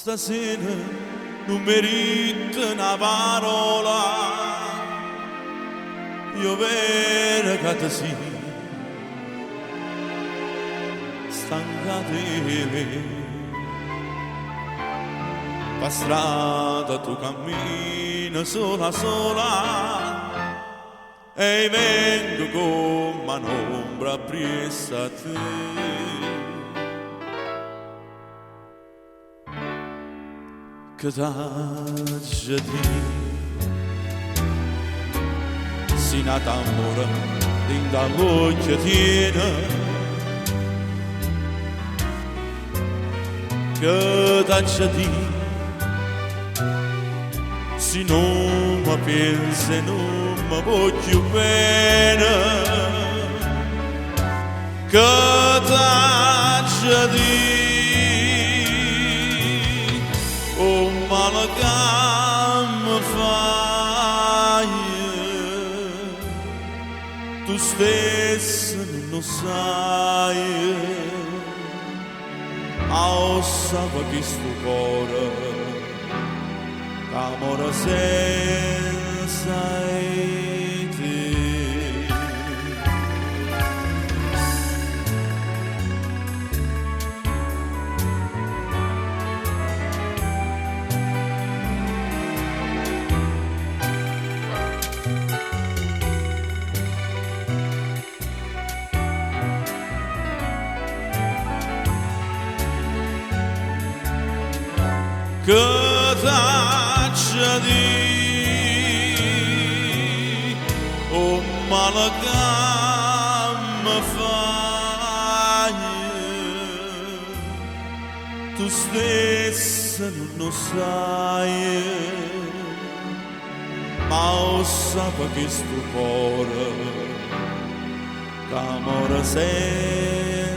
stasera non merita una parola, io vedo che ti sei stanca di me. Per strada tu cammini sola sola e vengo come un'ombra appresso a te. Che t'aggia di si nata amore in da l'occhio tiene. Che t'aggia di se non mi pensi non mi voglio bene. Che t'aggia di oh male che mi fai, tu stessa non lo sai. Sa che sto cuore amore senza te. Che t'aggia di oh male che mi fai, tu stessa non lo sai. Ma sa che sto cuore d'amore senza